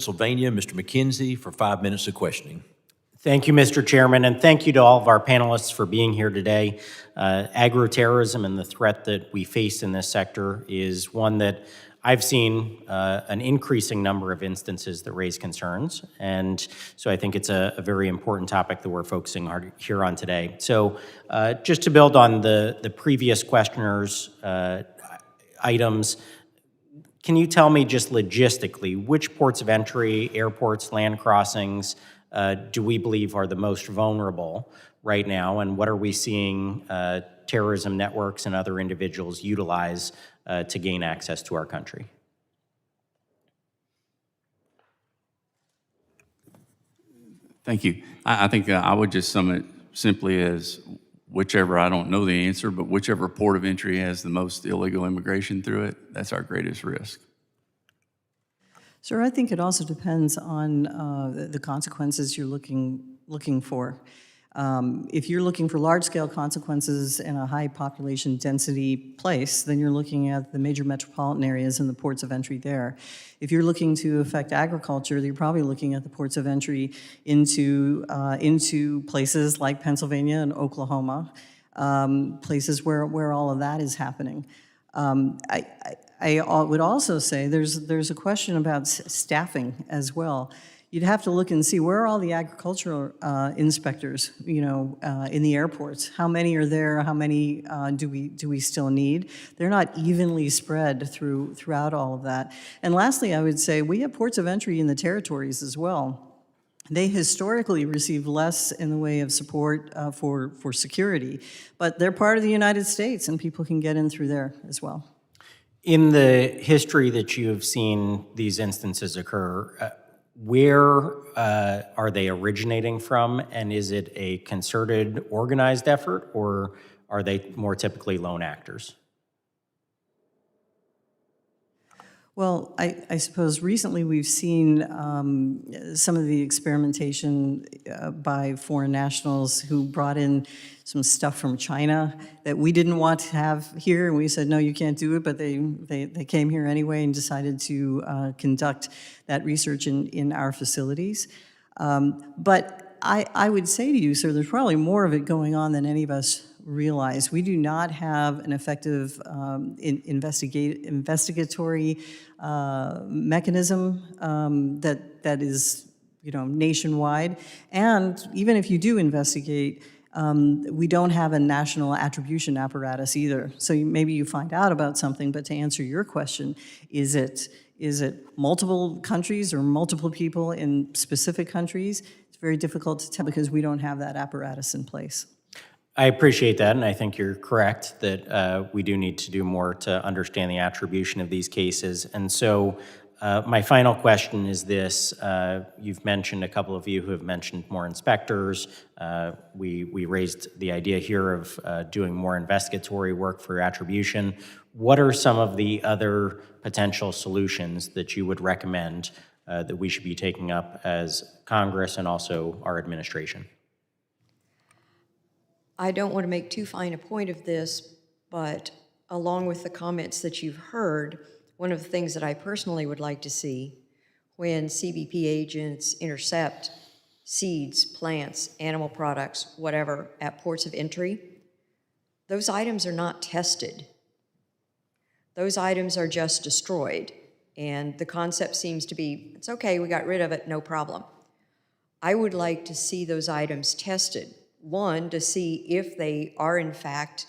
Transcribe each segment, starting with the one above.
Pennsylvania, Mr. Mackenzie, for 5 minutes of questioning. Thank you, Mr. Chairman, and thank you to all of our panelists for being here today. Agroterrorism and the threat that we face in this sector is one that I've seen an increasing number of instances that raise concerns, and so I think it's a very important topic that we're focusing here on today. So just to build on the previous questioner's items, can you tell me just logistically, which ports of entry, airports, land crossings, do we believe are the most vulnerable right now, and what are we seeing terrorism networks and other individuals utilize to gain access to our country? Thank you. I think I would just sum it simply as whichever, I don't know the answer, but whichever port of entry has the most illegal immigration through it, that's our greatest risk. Sir, I think it also depends on the consequences you're looking for. If you're looking for large-scale consequences in a high population density place, then you're looking at the major metropolitan areas and the ports of entry there. If you're looking to affect agriculture, you're probably looking at the ports of entry into places like Pennsylvania and Oklahoma, places where all of that is happening. I would also say there's a question about staffing as well. You'd have to look and see where are all the agricultural inspectors, in the airports. How many are there? How many do we still need? They're not evenly spread throughout all of that. And lastly, I would say we have ports of entry in the territories as well. They historically receive less in the way of support for security, but they're part of the United States, and people can get in through there as well. In the history that you have seen these instances occur, where are they originating from, and is it a concerted, organized effort, or are they more typically lone actors? Well, I suppose recently we've seen some of the experimentation by foreign nationals who brought in some stuff from China that we didn't want to have here, and we said, no, you can't do it, but they came here anyway and decided to conduct that research in our facilities. But I would say to you, sir, there's probably more of it going on than any of us realize. We do not have an effective investigatory mechanism that is, nationwide. And even if you do investigate, we don't have a national attribution apparatus either. So maybe you find out about something, but to answer your question, is it multiple countries or multiple people in specific countries? It's very difficult to tell because we don't have that apparatus in place. I appreciate that, and I think you're correct that we do need to do more to understand the attribution of these cases. And so my final question is this. You've mentioned, a couple of you who have mentioned more inspectors. We raised the idea here of doing more investigatory work for attribution. What are some of the other potential solutions that you would recommend that we should be taking up as Congress and also our administration? I don't want to make too fine a point of this, but along with the comments that you've heard, one of the things that I personally would like to see when CBP agents intercept seeds, plants, animal products, whatever, at ports of entry, those items are not tested. Those items are just destroyed. And the concept seems to be, it's okay, we got rid of it, no problem. I would like to see those items tested. One, to see if they are in fact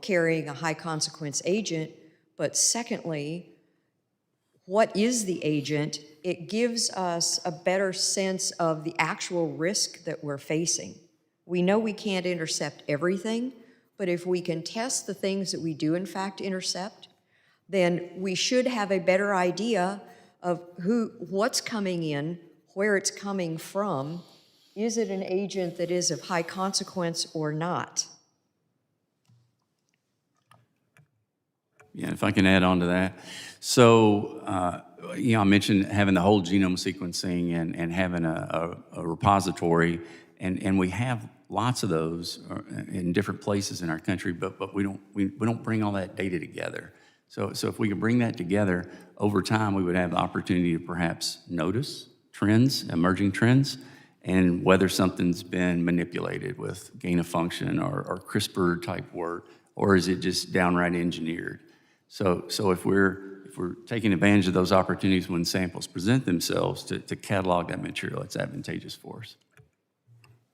carrying a high consequence agent, but secondly, what is the agent? It gives us a better sense of the actual risk that we're facing. We know we can't intercept everything, but if we can test the things that we do in fact intercept, then we should have a better idea of what's coming in, where it's coming from. Is it an agent that is of high consequence or not? Yeah, if I can add on to that. So, I mentioned having the whole genome sequencing and having a repository, and we have lots of those in different places in our country, but we don't bring all that data together. So if we could bring that together, over time, we would have the opportunity to perhaps notice trends, emerging trends, and whether something's been manipulated with gain of function or CRISPR-type work, or is it just downright engineered? So if we're taking advantage of those opportunities when samples present themselves to catalog that material, it's advantageous for us.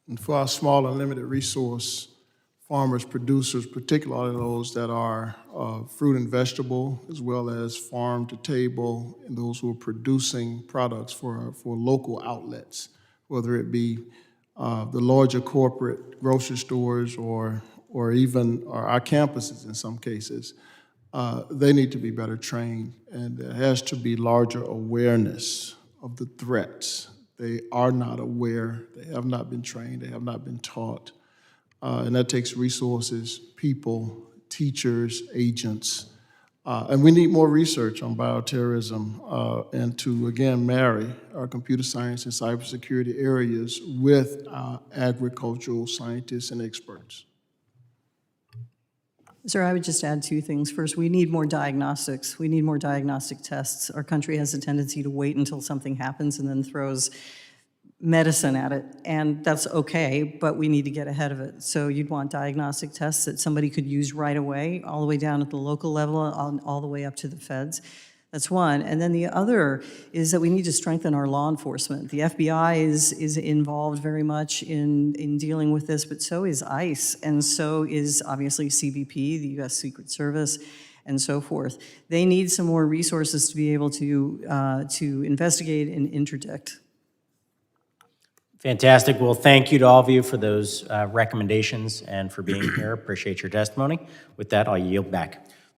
And for our small and limited resource farmers, producers, particularly those that are fruit and vegetable, as well as farm to table, and those who are producing products for local outlets, whether it be the larger corporate grocery stores or even our campuses in some cases, they need to be better trained, and there has to be larger awareness of the threats. They are not aware, they have not been trained, they have not been taught, and that takes resources, people, teachers, agents, and we need more research on bioterrorism and to, again, marry our computer science and cybersecurity areas with agricultural scientists and experts. Sir, I would just add two things. First, we need more diagnostics. We need more diagnostic tests. Our country has a tendency to wait until something happens and then throws medicine at it, and that's okay, but we need to get ahead of it. So you'd want diagnostic tests that somebody could use right away, all the way down at the local level, all the way up to the feds. That's one. And then the other is that we need to strengthen our law enforcement. The FBI is involved very much in dealing with this, but so is ICE, and so is obviously CBP, the U.S. Secret Service, and so forth. They need some more resources to be able to investigate and interdict. Fantastic. Well, thank you to all of you for those recommendations and for being here. Appreciate your testimony. With that, I'll yield back.